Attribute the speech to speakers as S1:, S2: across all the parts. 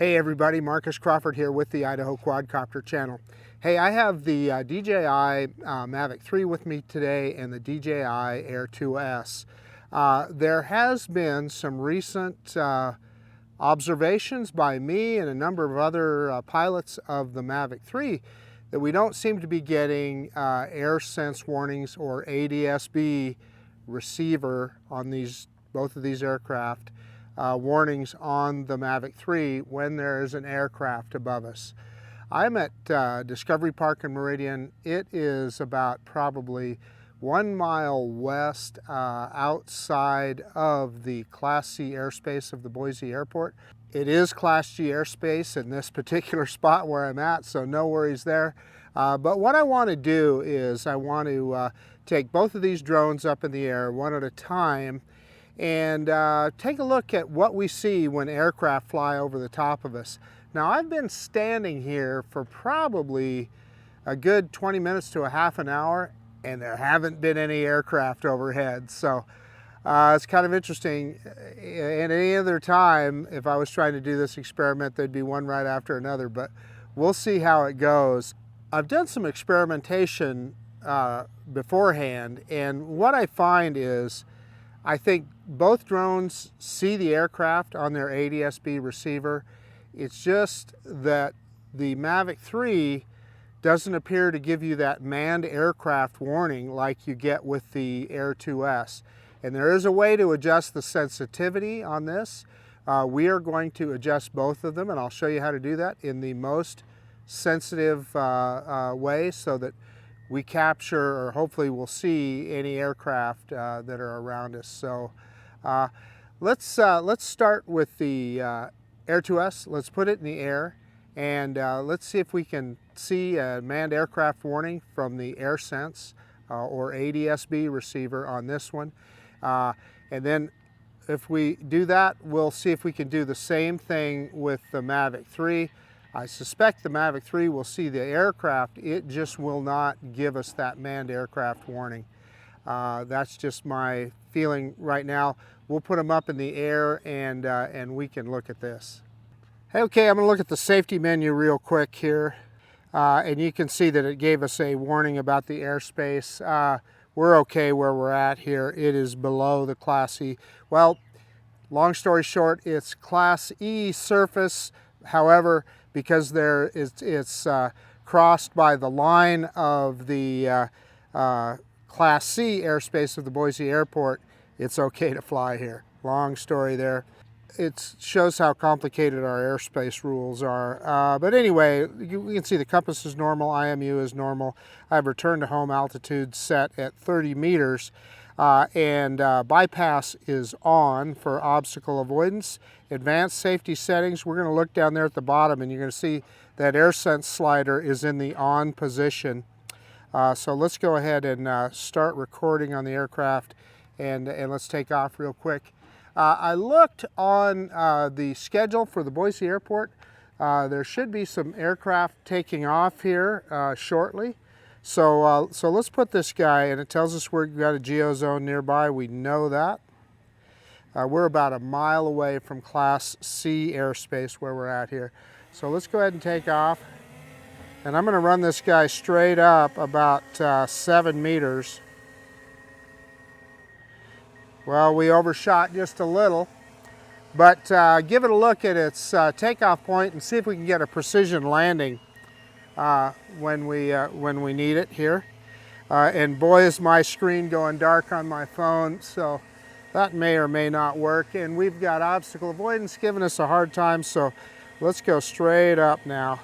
S1: Hey everybody, Marcus Crawford here with the Idaho Quadcopter channel. Hey, I have the DJI Mavic 3 with me today and the DJI Air 2S. There has been some recent observations by me and a number of other pilots of the Mavic 3 that we don't seem to be getting AirSense warnings or ADS-B receiver on both of these aircraft. Warnings on the Mavic 3 when there is an aircraft above us. I'm at Discovery Park in Meridian. It is about probably 1 mile west outside of the Class C airspace of the Boise Airport. It is Class G airspace in this particular spot where I'm at, so no worries there. But what I want to do is I want to take both of these drones up in the air one at a time and take a look at what we see when aircraft fly over the top of us. Now, I've been standing here for probably a good 20 minutes to a half an hour, and there haven't been any aircraft overhead. So it's kind of interesting. At any other time, if I was trying to do this experiment, there'd be one right after another, but we'll see how it goes. I've done some experimentation beforehand, and what I find is I think both drones see the aircraft on their ADS-B receiver. It's just that the Mavic 3 doesn't appear to give you that manned aircraft warning like you get with the Air 2S. And there is a way to adjust the sensitivity on this. We are going to adjust both of them, and I'll show you how to do that in the most sensitive way so that we capture, or hopefully we'll see, any aircraft that are around us. So let's start with the Air 2S. Let's put it in the air, and let's see if we can see a manned aircraft warning from the AirSense or ADS-B receiver on this one. And then if we do that, we'll see if we can do the same thing with the Mavic 3. I suspect the Mavic 3 will see the aircraft, it just will not give us that manned aircraft warning. That's just my feeling right now. We'll put them up in the air and we can look at this. Okay, I'm going to look at the safety menu real quick here. And you can see that it gave us a warning about the airspace. We're okay where we're at here. It is below the Class E. Well, long story short, it's Class E surface. However, because it's crossed by the line of the Class C airspace of the Boise Airport, it's okay to fly here. Long story there. It shows how complicated our airspace rules are. But anyway, we can see the compass is normal, IMU is normal. I have return to home altitude set at 30 meters. And bypass is on for obstacle avoidance. Advanced safety settings, we're going to look down there at the bottom and you're going to see that AirSense slider is in the on position. So let's go ahead and start recording on the aircraft and let's take off real quick. I looked on the schedule for the Boise Airport. There should be some aircraft taking off here shortly. So let's put this guy, and it tells us we've got a geozone nearby. We know that. We're about a mile away from Class C airspace where we're at here. So let's go ahead and take off. And I'm going to run this guy straight up about 7 meters. Well, we overshot just a little, but give it a look at its takeoff point and see if we can get a precision landing when we need it here. And boy, is my screen going dark on my phone, so that may or may not work. And we've got obstacle avoidance giving us a hard time, so let's go straight up now.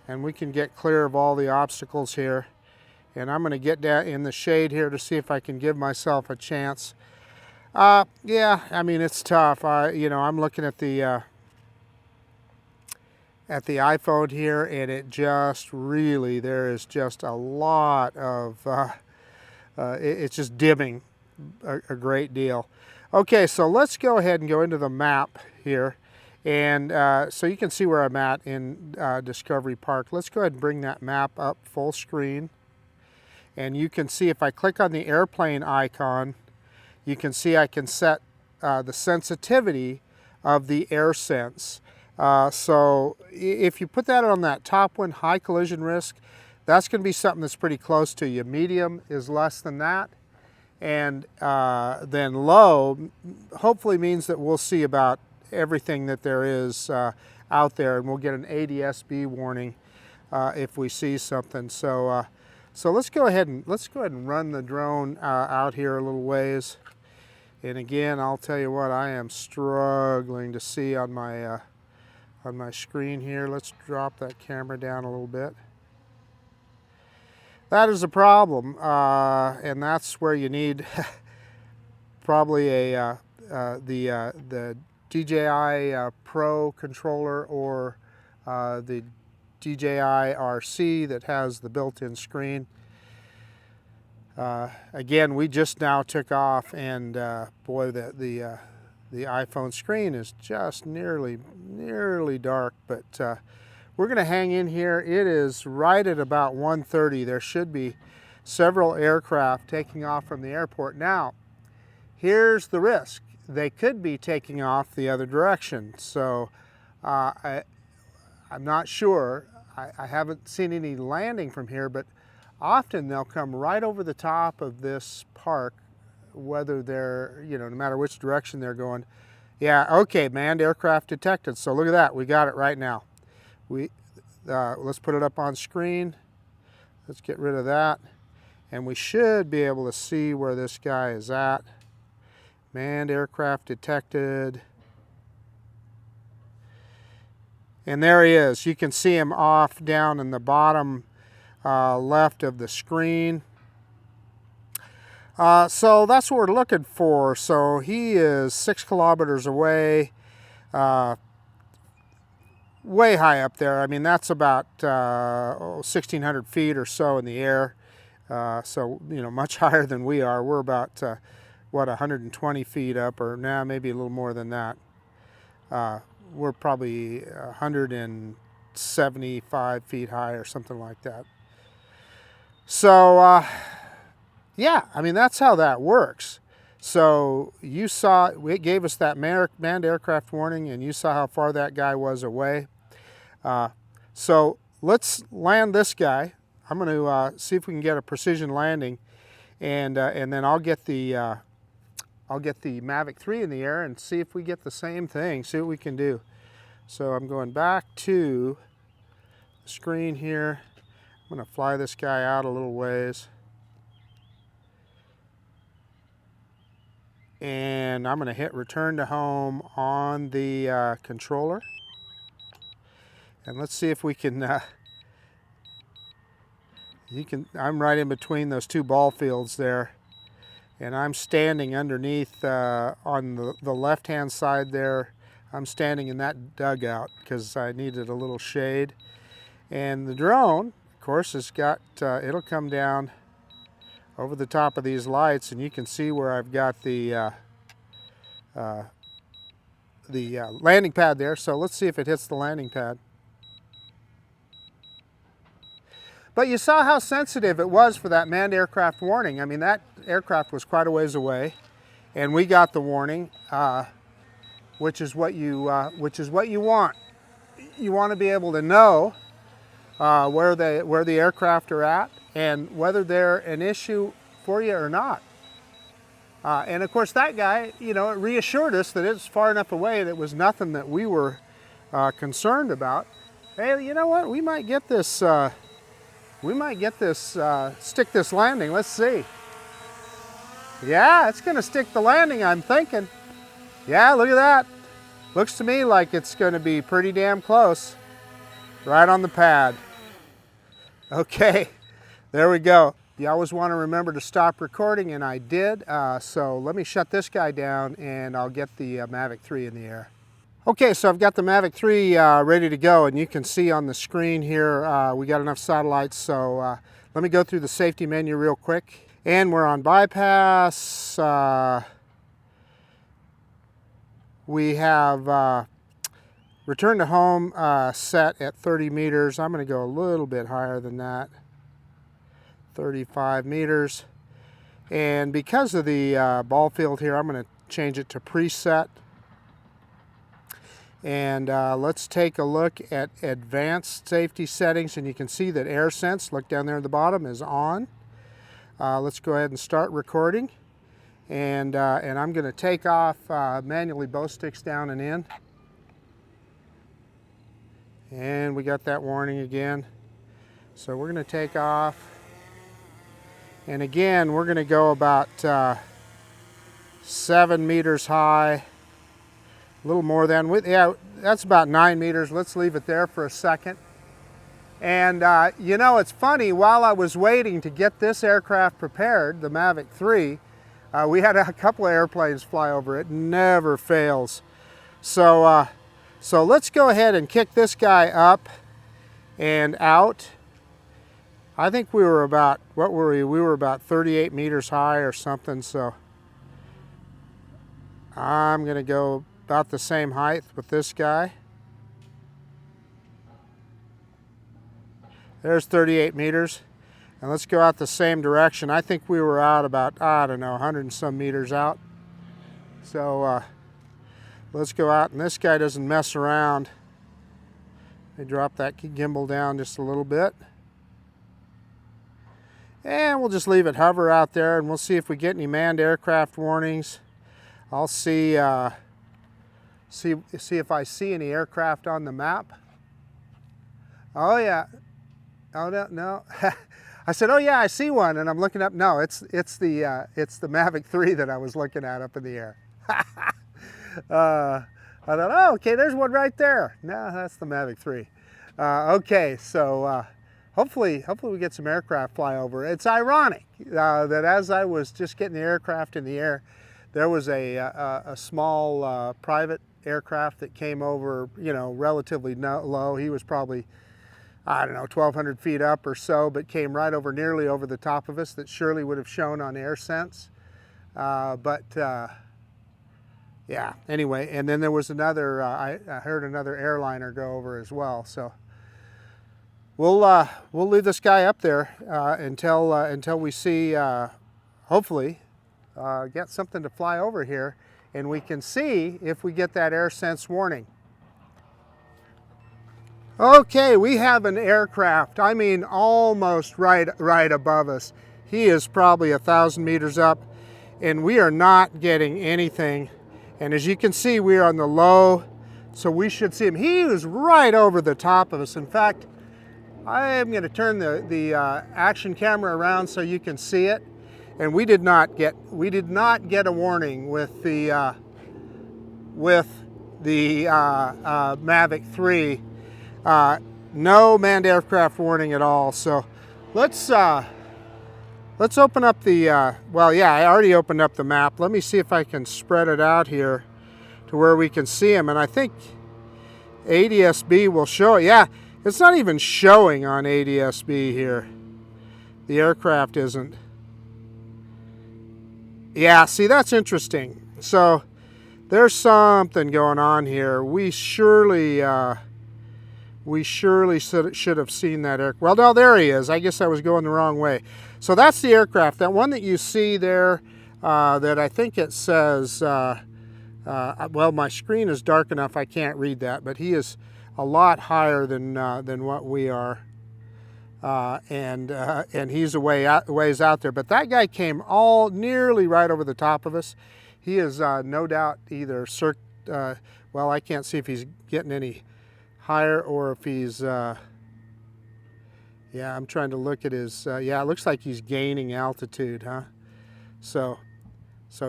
S1: And we can get clear of all the obstacles here. And I'm going to get down in the shade here to see if I can give myself a chance. Yeah, I mean, it's tough. I'm looking at the iPhone here, and it just really, there is just a lot of, it's just dimming a great deal. Okay, so let's go ahead and go into the map here. And so you can see where I'm at in Discovery Park. Let's go ahead and bring that map up full screen. And you can see if I click on the airplane icon, you can see I can set the sensitivity of the AirSense. So if you put that on that top one, high collision risk, that's going to be something that's pretty close to you. Medium is less than that. And then low hopefully means that we'll see about everything that there is out there, and we'll get an ADS-B warning if we see something. So let's go ahead and run the drone out here a little ways. And again, I'll tell you what, I am struggling to see on my screen here. Let's drop that camera down a little bit. That is a problem, and that's where you need probably the DJI Pro controller or the DJI RC that has the built-in screen. Again, we just now took off, and boy, the iPhone screen is just nearly dark, but we're going to hang in here. It is right at about 1:30. There should be several aircraft taking off from the airport. Now, here's the risk. They could be taking off the other direction. So I'm not sure. I haven't seen any landing from here, but often they'll come right over the top of this park, whether they're, no matter which direction they're going. Yeah, okay, manned aircraft detected. So look at that. We got it right now. Let's put it up on screen. Let's get rid of that. And we should be able to see where this guy is at. Manned aircraft detected. And there he is. You can see him off down in the bottom left of the screen. So that's what we're looking for. So he is 6 kilometers away. Way high up there. I mean, that's about 1,600 feet or so in the air. So, much higher than we are. We're about, 120 feet up, or now maybe a little more than that. We're probably 175 feet high or something like that. So, yeah, I mean, that's how that works. So you saw, it gave us that manned aircraft warning, and you saw how far that guy was away. So let's land this guy. I'm going to see if we can get a precision landing, and then I'll get the Mavic 3 in the air and see if we get the same thing. See what we can do. So I'm going back to the screen here. I'm going to fly this guy out a little ways. And I'm going to hit return to home on the controller. And let's see if we can, I'm right in between those two ball fields there. And I'm standing underneath on the left-hand side there. I'm standing in that dugout because I needed a little shade. And the drone, of course, has got, it'll come down over the top of these lights, and you can see where I've got the landing pad there. So let's see if it hits the landing pad. But you saw how sensitive it was for that manned aircraft warning. I mean, that aircraft was quite a ways away, and we got the warning, which is what you want. You want to be able to know where the aircraft are at and whether they're an issue for you or not. And of course, that guy, it reassured us that it's far enough away that it was nothing that we were concerned about. Hey, you know what? We might get this. Stick this landing. Let's see. Yeah, it's going to stick the landing, I'm thinking. Yeah, look at that. Looks to me like it's going to be pretty damn close. Right on the pad. Okay, there we go. You always want to remember to stop recording, and I did. So let me shut this guy down, and I'll get the Mavic 3 in the air. Okay, so I've got the Mavic 3 ready to go, and you can see on the screen here we got enough satellites. So let me go through the safety menu real quick. And we're on bypass. We have return to home set at 30 meters. I'm going to go a little bit higher than that. 35 meters. And because of the ball field here, I'm going to change it to preset. And let's take a look at advanced safety settings, and you can see that AirSense, look down there at the bottom, is on. Let's go ahead and start recording. And I'm going to take off manually both sticks down and in. And we got that warning again. So we're going to take off. And again, we're going to go about 7 meters high. A little more than, yeah, that's about 9 meters. Let's leave it there for a second. And you know, it's funny, while I was waiting to get this aircraft prepared, the Mavic 3, we had a couple of airplanes fly over. It never fails. So, so let's go ahead and kick this guy up and out. I think we were about, what were we? We were about 38 meters high or something, so I'm gonna go about the same height with this guy. There's 38 meters. And let's go out the same direction. I think we were out about, I don't know, 100 and some meters out. So let's go out, and this guy doesn't mess around. Let me drop that gimbal down just a little bit. And we'll just leave it hover out there, and we'll see if we get any manned aircraft warnings. I'll see if I see any aircraft on the map. Oh yeah. Oh no. I said, oh yeah, I see one, and I'm looking up. No, it's the Mavic 3 that I was looking at up in the air. I thought, oh, okay, there's one right there. No, that's the Mavic 3. Okay, so hopefully we get some aircraft fly over. It's ironic that as I was just getting the aircraft in the air, there was a small private aircraft that came over, you know, relatively low. He was probably, I don't know, 1,200 feet up or so, but came right over, nearly over the top of us, that surely would have shown on AirSense. Yeah, anyway, and then there was another, I heard another airliner go over as well. So we'll leave this guy up there until we see, hopefully, get something to fly over here, and we can see if we get that AirSense warning. Okay, we have an aircraft, I mean almost right above us. He is probably 1,000 meters up, and we are not getting anything. And as you can see, we are on the low, so we should see him. He is right over the top of us. In fact, I am going to turn the action camera around so you can see it. And we did not get a warning with the Mavic 3. No manned aircraft warning at all. So let's open up the, well, yeah, I already opened up the map. Let me see if I can spread it out here to where we can see him. And I think ADS-B will show it. Yeah, it's not even showing on ADS-B here. The aircraft isn't. Yeah, see, that's interesting. So there's something going on here. We surely should have seen that aircraft. Well, no, there he is. I guess I was going the wrong way. So that's the aircraft. That one that you see there, that I think it says, well, my screen is dark enough I can't read that, but he is a lot higher than what we are. And he's a ways out there. But that guy came nearly right over the top of us. He is no doubt either, well, I can't see if he's getting any higher or if he's, yeah, I'm trying to look at his, yeah, it looks like he's gaining altitude, huh? So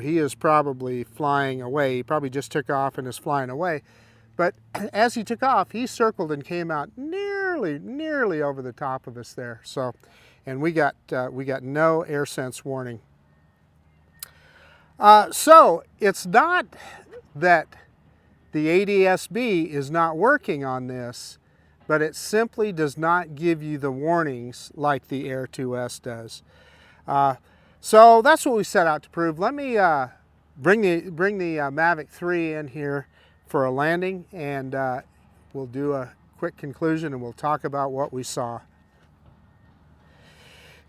S1: he is probably flying away. He probably just took off and is flying away. But as he took off, he circled and came out nearly over the top of us there. So, and we got no AirSense warning. So it's not that the ADS-B is not working on this, but it simply does not give you the warnings like the Air 2S does. So that's what we set out to prove. Let me bring the Mavic 3 in here for a landing, and we'll do a quick conclusion and we'll talk about what we saw.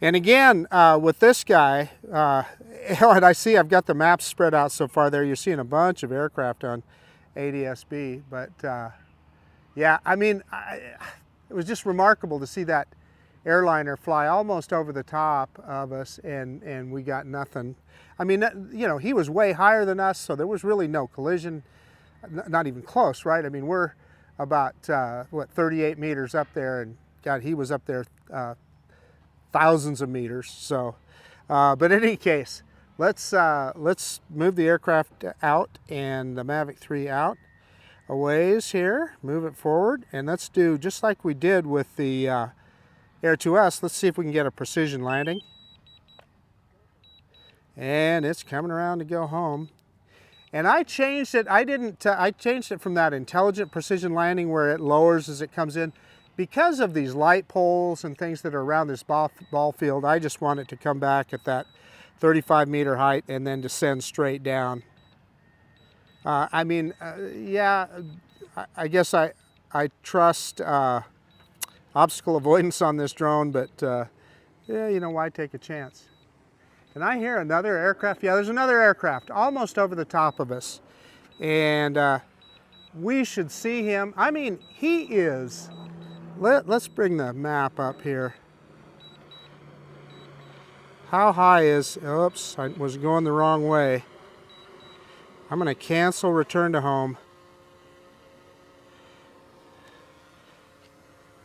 S1: And again, with this guy, and I see I've got the maps spread out so far there. You're seeing a bunch of aircraft on ADS-B, but yeah, I mean, it was just remarkable to see that airliner fly almost over the top of us, and we got nothing. I mean, you know, he was way higher than us, so there was really no collision, not even close, right? I mean, we're about, what, 38 meters up there, and God, he was up there thousands of meters. So, but in any case, let's move the aircraft out and the Mavic 3 out a ways here, move it forward, and let's do just like we did with the Air 2S. Let's see if we can get a precision landing. And it's coming around to go home. And I changed it. I changed it from that intelligent precision landing where it lowers as it comes in. Because of these light poles and things that are around this ball field, I just want it to come back at that 35-meter height and then descend straight down. I mean, yeah, I guess I trust obstacle avoidance on this drone, but yeah, you know, why take a chance? And I hear another aircraft. Yeah, there's another aircraft almost over the top of us. And we should see him. I mean, he is, let's bring the map up here. How high is, oops, I was going the wrong way. I'm gonna cancel return to home.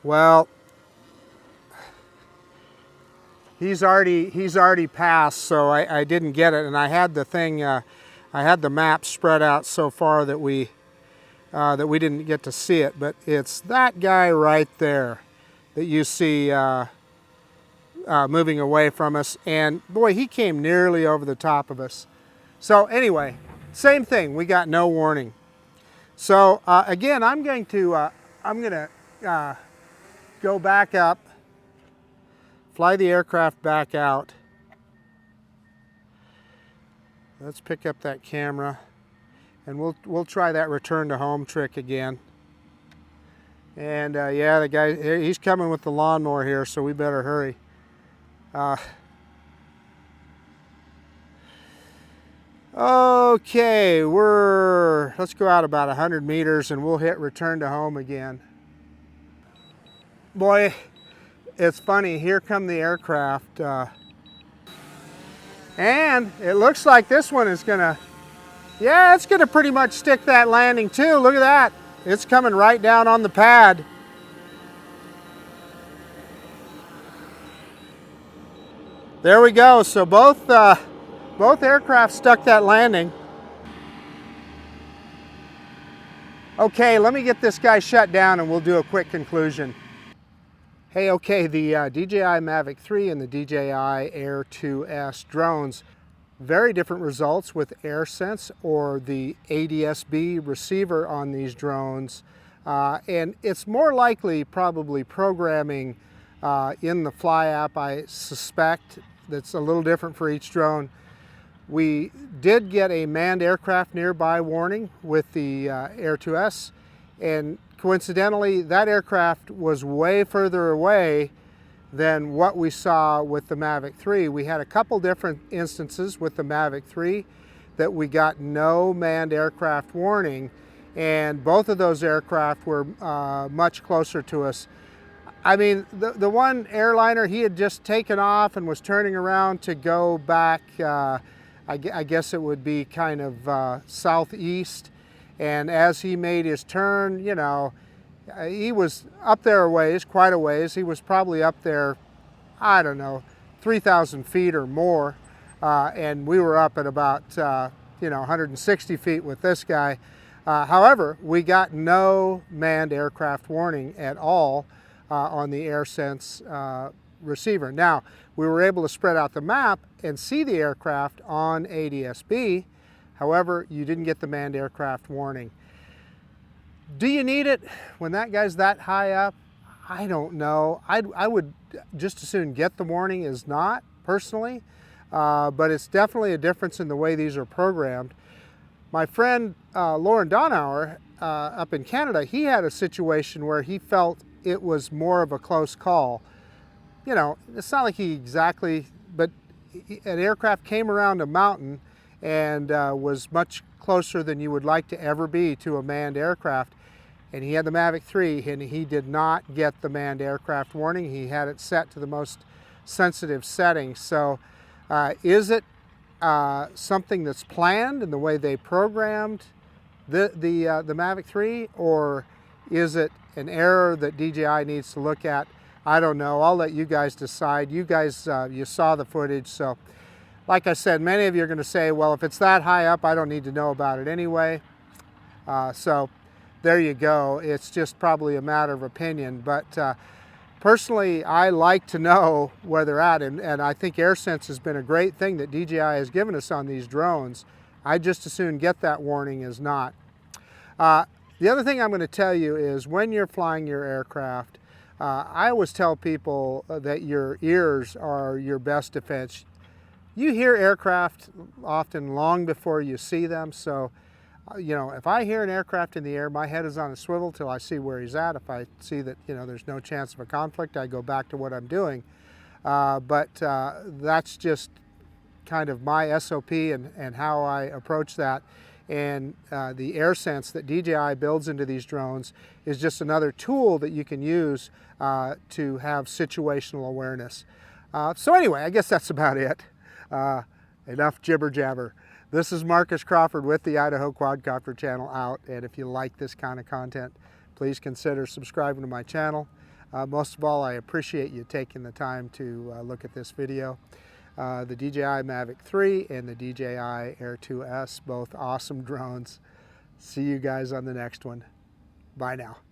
S1: Well, he's already passed, so I didn't get it, and I had the thing, I had the map spread out so far that we didn't get to see it, but it's that guy right there that you see moving away from us, and boy, he came nearly over the top of us. So anyway, same thing, we got no warning. So again, I'm gonna go back up, fly the aircraft back out. Let's pick up that camera, and we'll try that return to home trick again. And yeah, the guy, he's coming with the lawnmower here, so we better hurry. Okay, let's go out about 100 meters and we'll hit return to home again. Boy, it's funny, here come the aircraft. And it looks like this one is gonna, yeah, it's gonna pretty much stick that landing too. Look at that. It's coming right down on the pad. There we go. So both aircraft stuck that landing. Okay, let me get this guy shut down and we'll do a quick conclusion. Hey, okay, the DJI Mavic 3 and the DJI Air 2S drones, very different results with AirSense or the ADS-B receiver on these drones. And it's more likely probably programming in the Fly app, I suspect. That's a little different for each drone. We did get a manned aircraft nearby warning with the Air 2S, and coincidentally, that aircraft was way further away than what we saw with the Mavic 3. We had a couple different instances with the Mavic 3 that we got no manned aircraft warning, and both of those aircraft were much closer to us. I mean, the one airliner, he had just taken off and was turning around to go back, I guess it would be kind of southeast. And as he made his turn, you know, he was up there a ways, quite a ways. He was probably up there, I don't know, 3,000 feet or more. And we were up at about, you know, 160 feet with this guy. However, we got no manned aircraft warning at all on the AirSense receiver. Now, we were able to spread out the map and see the aircraft on ADS-B. However, you didn't get the manned aircraft warning. Do you need it when that guy's that high up? I don't know. I would just as soon get the warning as not, personally. But it's definitely a difference in the way these are programmed. My friend Lauren Donauer up in Canada, he had a situation where he felt it was more of a close call. you know, it's not like he exactly, but an aircraft came around a mountain and was much closer than you would like to ever be to a manned aircraft. And he had the Mavic 3 and he did not get the manned aircraft warning. He had it set to the most sensitive settings. So is it something that's planned in the way they programmed the Mavic 3, or is it an error that DJI needs to look at? I don't know. I'll let you guys decide. You guys, you saw the footage, so like I said, many of you are going to say, well, if it's that high up, I don't need to know about it anyway. So there you go. It's just probably a matter of opinion, but personally, I like to know where they're at, and I think AirSense has been a great thing that DJI has given us on these drones. I just as soon get that warning as not. The other thing I'm going to tell you is when you're flying your aircraft, I always tell people that your ears are your best defense. You hear aircraft often long before you see them, so you know, if I hear an aircraft in the air, my head is on a swivel till I see where he's at. If I see that, you know, there's no chance of a conflict, I go back to what I'm doing. But that's just kind of my SOP and how I approach that. And the AirSense that DJI builds into these drones is just another tool that you can use to have situational awareness. So anyway, I guess that's about it. Enough jibber jabber. This is Marcus Crawford with the Idaho Quadcopter channel out, and if you like this kind of content, please consider subscribing to my channel. Most of all, I appreciate you taking the time to look at this video. The DJI Mavic 3 and the DJI Air 2S, both awesome drones. See you guys on the next one. Bye now.